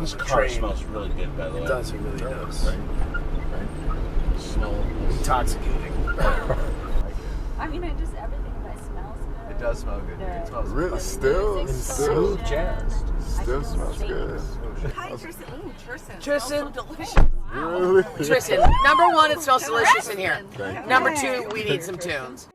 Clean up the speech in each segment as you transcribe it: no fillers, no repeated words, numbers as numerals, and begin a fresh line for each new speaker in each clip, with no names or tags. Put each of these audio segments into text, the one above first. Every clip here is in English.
This car smells really good, by the way.
It does, it really does.
Right? Smell
intoxicating.
I mean, everything that smells good.
It does smell good. It smells
really
good.
still
jazzed.
Still smells good.
Hi, Tristan. Ooh, Tristan.
Tristan.
So delicious.
Really?
Tristan, number one, it smells delicious in here. Number two, we need some tunes.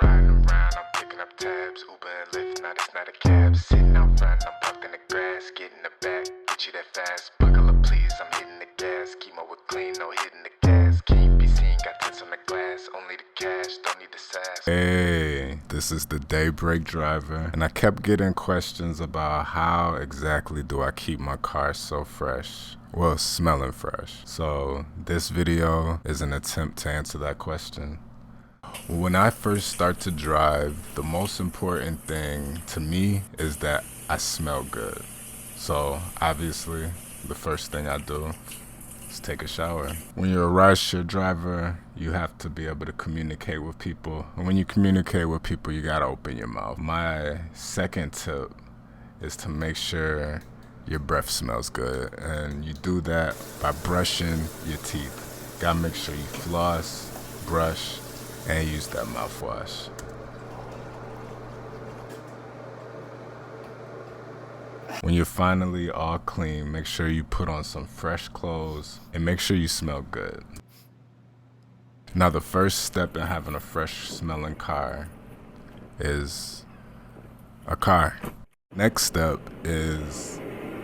Riding around, I'm picking up tabs. Uber and Lyft, now it's not a cab. Sitting out front, I'm parked in the grass. Get in the back, get you that fast. Buckle up, please, I'm hitting the gas. Keep my whip clean, no hitting the gas. Can't be seen, got tints on the glass. Only the cash, don't need the sass. Hey, this is the DayBreakDriver. And I kept getting questions about how exactly do I keep my car so fresh? Well, smelling fresh. So this video is an attempt to answer that question. When I first start to drive, the most important thing to me is that I smell good. So obviously, the first thing I do is take a shower. When you're a rideshare driver, you have to be able to communicate with people. And when you communicate with people, you gotta open your mouth. My second tip is to make sure your breath smells good. And you do that by brushing your teeth. Gotta make sure you floss, brush, and use that mouthwash. When you're finally all clean, make sure you put on some fresh clothes and make sure you smell good. Now, the first step in having a fresh smelling car is a car. Next step is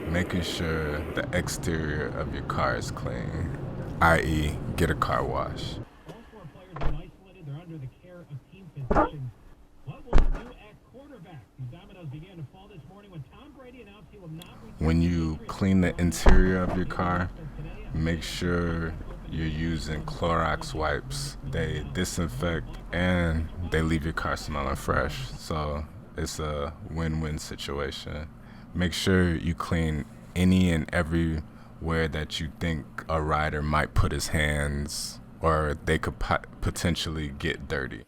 making sure the exterior of your car is clean, i.e. get a car wash. When you clean the interior of your car, make sure you're using Clorox Wipes. They disinfect and they leave your car smelling fresh. So it's a win-win situation. Make sure you clean any and everywhere that you think a rider might put his hands or they could potentially get dirty.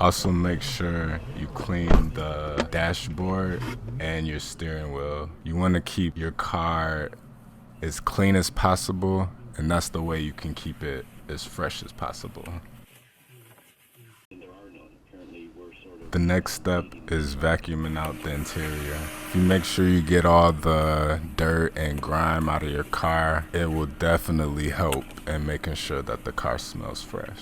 Also make sure you clean the dashboard and your steering wheel. You want to keep your car as clean as possible, and that's the way you can keep it as fresh as possible. The next step is vacuuming out the interior. If you make sure you get all the dirt and grime out of your car, it will definitely help in making sure that the car smells fresh.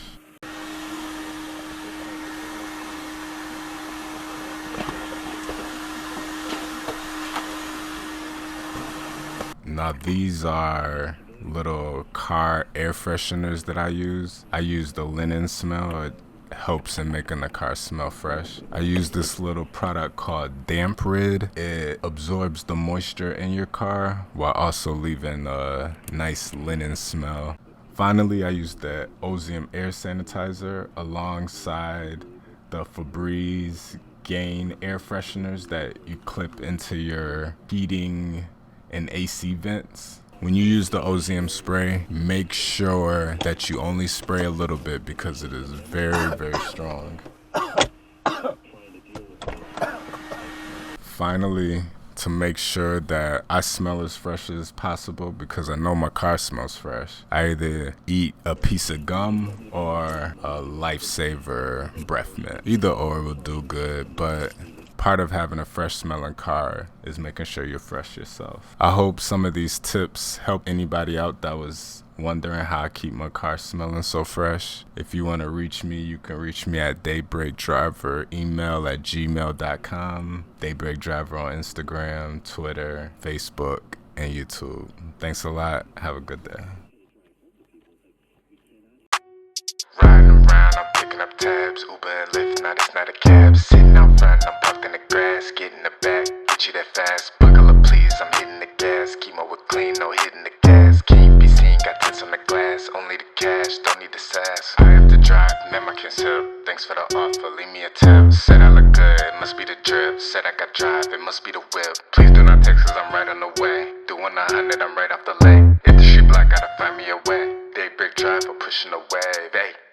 Now these are little car air fresheners that I use. I use the linen smell. It helps in making the car smell fresh. I use this little product called DampRid. It absorbs the moisture in your car while also leaving a nice linen smell. Finally, I use the Ozium air sanitizer alongside the Febreze Gain air fresheners that you clip into your heating and AC vents. When you use the Ozium spray, make sure that you only spray a little bit because it is very, very strong. Finally, to make sure that I smell as fresh as possible because I know my car smells fresh, I either eat a piece of gum or a Lifesaver breath mint. Either or will do good, but part of having a fresh smelling car is making sure you're fresh yourself. I hope some of these tips help anybody out that was wondering how I keep my car smelling so fresh. If you want to reach me, you can reach me at DayBreakDriver, email at gmail.com, DayBreakDriver on Instagram, Twitter, Facebook, and YouTube. Thanks a lot. Have a good day. Riding around, I'm picking up tabs, Uber and Lyft, now it's not a cab. Sitting out front, I'm parked in the grass. Get in the back, get you that fast. Buckle up, please, I'm hitting the gas. Keep my whip clean, no hitting the gas. Can't be seen, got tints on the glass. Only the cash, don't need the sass. I have to drive, man, I can sip. Thanks for the offer, leave me a tip. Said I look good, it must be the drip. Said I got drive, it must be the whip. Please do not text, cause I'm right on the way. Doing a 900, I'm right off the lane. If the street block, gotta find me a way. DayBreakDriver, pushing the wave, ayy.